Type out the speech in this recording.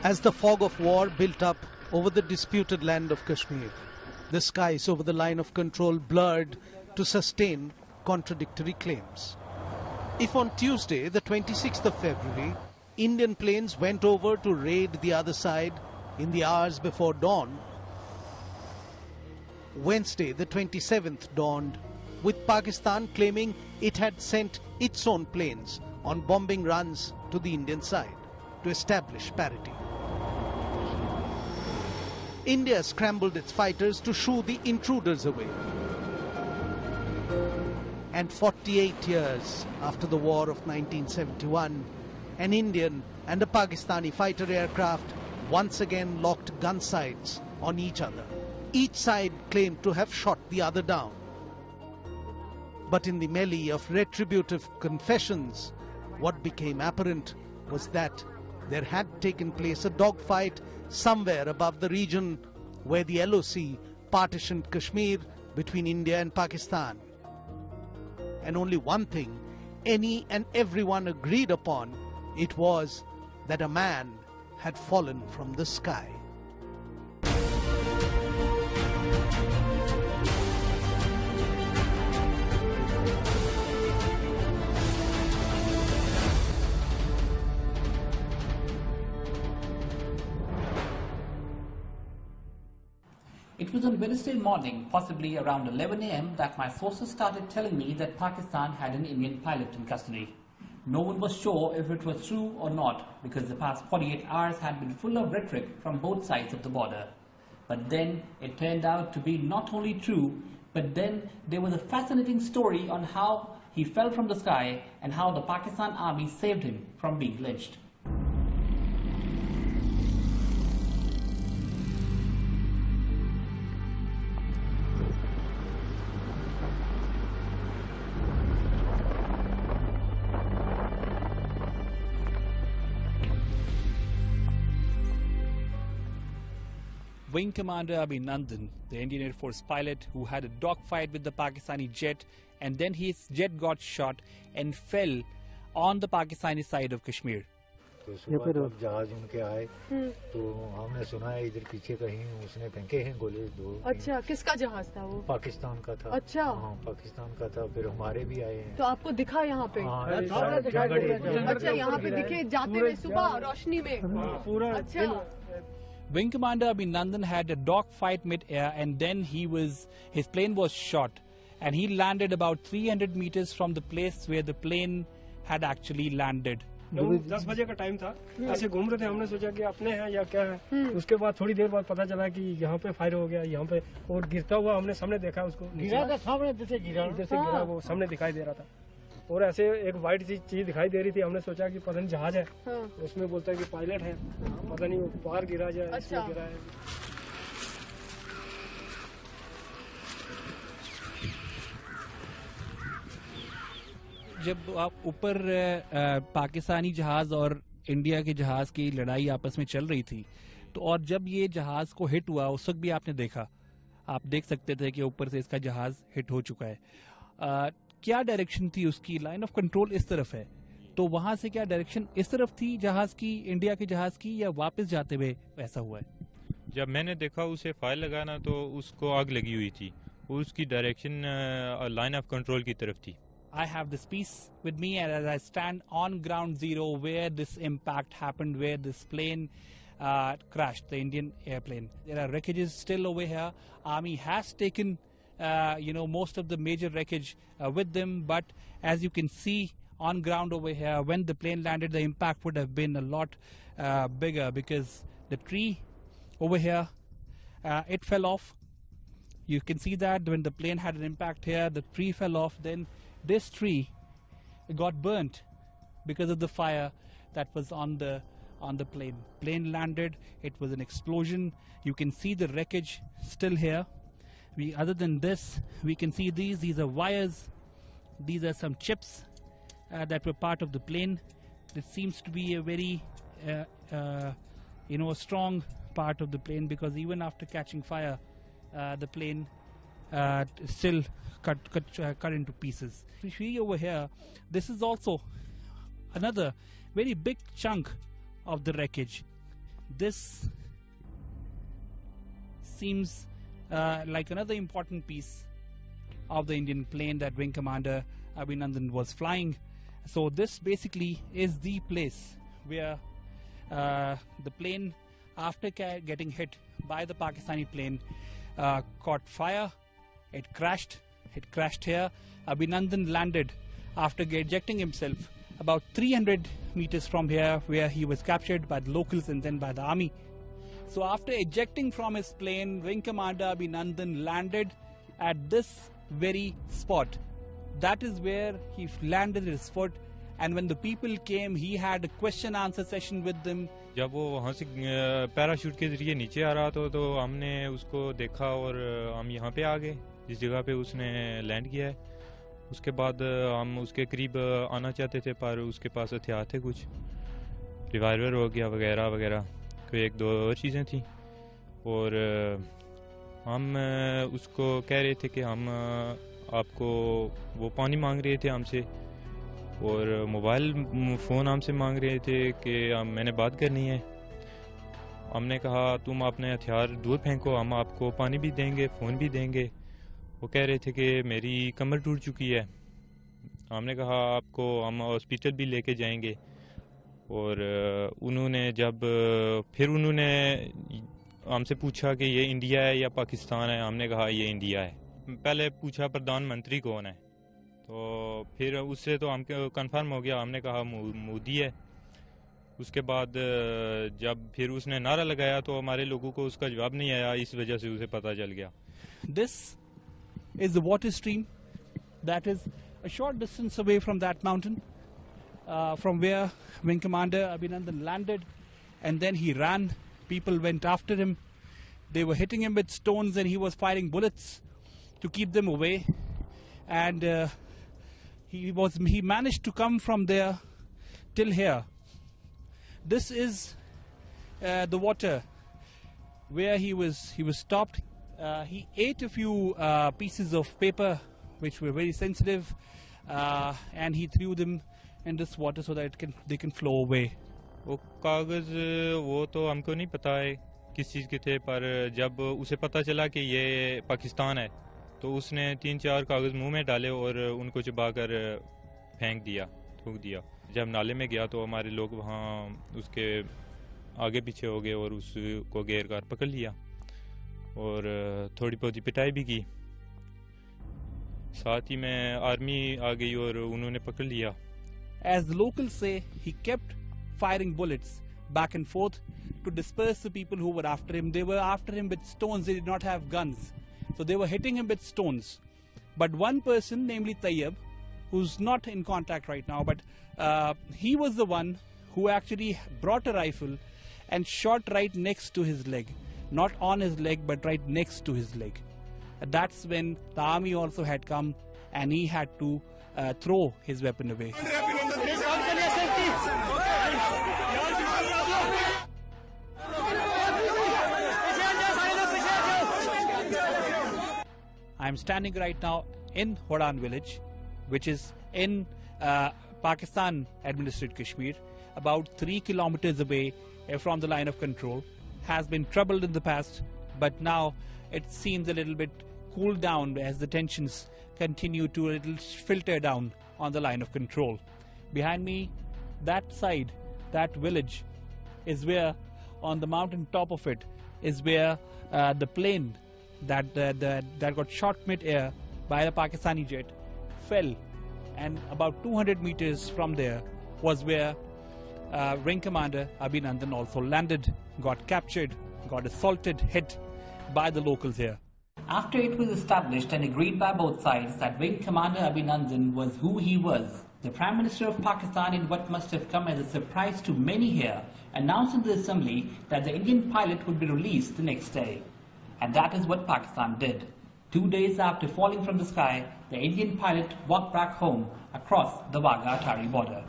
As the fog of war built up over the disputed land of Kashmir, the skies over the line of control blurred to sustain contradictory claims. If on Tuesday, the 26th of February, Indian planes went over to raid the other side in the hours before dawn, Wednesday, the 27th, dawned with Pakistan claiming it had sent its own planes on bombing runs to the Indian side to establish parity. India scrambled its fighters to shoo the intruders away. And 48 years after the war of 1971, an Indian and a Pakistani fighter aircraft once again locked gun sights on each other. Each side claimed to have shot the other down. But in the melee of retributive confessions, what became apparent was that there had taken place a dogfight somewhere above the region where the LOC partitioned Kashmir between India and Pakistan. And only one thing any and everyone agreed upon, it was that a man had fallen from the sky. It was on Wednesday morning, possibly around 11 a.m., that my sources started telling me that Pakistan had an Indian pilot in custody. No one was sure if it was true or not, because the past 48 hours had been full of rhetoric from both sides of the border. But then it turned out to be not only true, but then there was a fascinating story on how he fell from the sky and how the Pakistan army saved him from being lynched. Wing Commander Abhinandan, the Indian Air Force pilot who had a dogfight with the Pakistani jet, and then his jet got shot and fell on the Pakistani side of Kashmir. तो सुबह जब जहाज उनके आए तो हमने सुना है इधर पीछे कहीं उसने फेंके हैं गोले दो। अच्छा, किसका जहाज था वो? पाकिस्तान का था। अच्छा, हाँ पाकिस्तान का था। फिर हमारे भी आए हैं। तो आपको दिखा यहाँ पे? अच्छा, यहाँ पे दिखे जाते हुए सुबह रोशनी में पूरा। अच्छा। Wing Commander Abhinandan had a dogfight mid-air, and then his plane was shot, and he landed about 300 meters from the place where the plane had actually landed. 10 बजे का टाइम था, ऐसे घूम रहे थे, हमने सोचा कि अपने हैं या क्या है। उसके बाद थोड़ी देर बाद पता चला कि यहाँ पे फायर हो गया, यहाँ पे, और गिरता हुआ हमने सामने देखा उसको। गिरा था सामने, जैसे गिरा वो सामने दिखाई दे रहा था, और ऐसे एक वाइट सी चीज दिखाई दे रही थी। हमने सोचा कि पता नहीं जहाज है, उसमें बोलता है कि पायलट है, पता नहीं वो बाहर गिरा जाए। अच्छा। गिरा है। जब आप ऊपर पाकिस्तानी जहाज और इंडिया के जहाज की लड़ाई आपस में चल रही थी, तो और जब ये जहाज को हिट हुआ उस वक्त भी आपने देखा, आप देख सकते थे कि ऊपर से इसका जहाज हिट हो चुका है। क्या डायरेक्शन थी उसकी? लाइन ऑफ कंट्रोल इस तरफ है, तो वहां से क्या डायरेक्शन इस तरफ थी जहाज की, इंडिया के जहाज की, या वापस जाते हुए ऐसा हुआ है? जब मैंने देखा उसे फायर लगाना तो उसको आग लगी हुई थी, उसकी डायरेक्शन लाइन ऑफ कंट्रोल की तरफ थी। I have this piece with me as I stand on ground zero where this impact happened, where this plane crashed, the Indian airplane. There are wreckages still over here. Army has taken most of the major wreckage with them, but as you can see on ground over here, when the plane landed, the impact would have been a lot bigger, because the tree over here, it fell off. You can see that when the plane had an impact here, the tree fell off. Then this tree got burnt because of the fire that was on the plane. Plane landed, it was an explosion. You can see the wreckage still here. Other than this, we can see these are wires. These are some chips that were part of the plane. It seems to be a very a strong part of the plane, because even after catching fire, the plane still cut into pieces. If you see over here, this is also another very big chunk of the wreckage. this seems like another important piece of the Indian plane that Wing Commander Abhinandan was flying. So this basically is the place where the plane, after getting hit by the Pakistani plane, caught fire. It crashed here. Abhinandan landed after ejecting himself about 300 meters from here, where he was captured by the locals and then by the army. So after ejecting from his plane, Wing Commander Abhinandan landed at this very spot. That is where he landed his foot, and when the people came, he had a question-answer session with them. जब वो वहाँ से parachute के जरिए नीचे आ रहा था, तो हमने उसको देखा और हम यहाँ पे आ गए, जिस जगह पे उसने लैंड किया है. उसके बाद हम उसके करीब आना चाहते थे, पर उसके पास हथियार थे, कुछ रिवाल्वर हो गया वगैरह वगैरह, कोई एक दो और चीज़ें थी. और हम उसको कह रहे थे कि हम आपको, वो पानी मांग रहे थे हमसे और मोबाइल फ़ोन हमसे मांग रहे थे कि मैंने बात करनी है. हमने कहा तुम अपने हथियार दूर फेंको, हम आपको पानी भी देंगे, फ़ोन भी देंगे. वो कह रहे थे कि मेरी कमर टूट चुकी है. हमने कहा आपको हम हॉस्पिटल भी लेके जाएंगे. और उन्होंने फिर उन्होंने हमसे पूछा कि ये इंडिया है या पाकिस्तान है. हमने कहा ये इंडिया है. पहले पूछा प्रधानमंत्री कौन है, तो फिर उससे तो हमको कंफर्म हो गया. हमने कहा मोदी है. उसके बाद जब फिर उसने नारा लगाया तो हमारे लोगों को उसका जवाब नहीं आया, इस वजह से उसे पता चल गया. This is the water stream that is a short distance away from that mountain, from where Wing Commander Abhinandan landed, and then he ran. People went after him. They were hitting him with stones and he was firing bullets to keep them away. And he managed to come from there till here. This is the water where he was stopped. He ate a few pieces of paper which were very sensitive, and he threw them in this water so that they can flow away. वो कागज़ वो तो हमको नहीं पता है किस चीज़ के थे, पर जब उसे पता चला कि ये पाकिस्तान है तो उसने 3-4 कागज़ मुंह में डाले और उनको चबाकर फेंक दिया, थूक दिया. जब नाले में गया तो हमारे लोग वहाँ उसके आगे पीछे हो गए और उसको घेर कर पकड़ लिया और थोड़ी बहुत पिटाई भी की. साथ ही में आर्मी आ गई और उन्होंने पकड़ लिया. As the locals say, he kept firing bullets back and forth to disperse the people who were after him. They were after him with stones. They did not have guns, so they were hitting him with stones. But one person, namely Tayyab, who's not in contact right now, but he was the one who actually brought a rifle and shot right next to his leg. Not on his leg, but right next to his leg. That's when the army also had come and he had to throw his weapon away. I'm standing right now in Horan village, which is in Pakistan administered Kashmir, about 3 kilometers away from the line of control. Has been troubled in the past, but now it seems a little bit cooled down as the tensions continue to a little filter down on the line of control. Behind me, that side, that village, is where on the mountain top of it is where the plane that got shot mid-air by the Pakistani jet fell, and about 200 meters from there was where Wing Commander Abhinandan also landed, got captured, got assaulted, hit by the locals here. After it was established and agreed by both sides that Wing Commander Abhinandan was who he was, the Prime Minister of Pakistan, in what must have come as a surprise to many here, announced in the Assembly that the Indian pilot would be released the next day. And that is what Pakistan did. 2 days after falling from the sky, the Indian pilot walked back home across the Wagha-Attari border.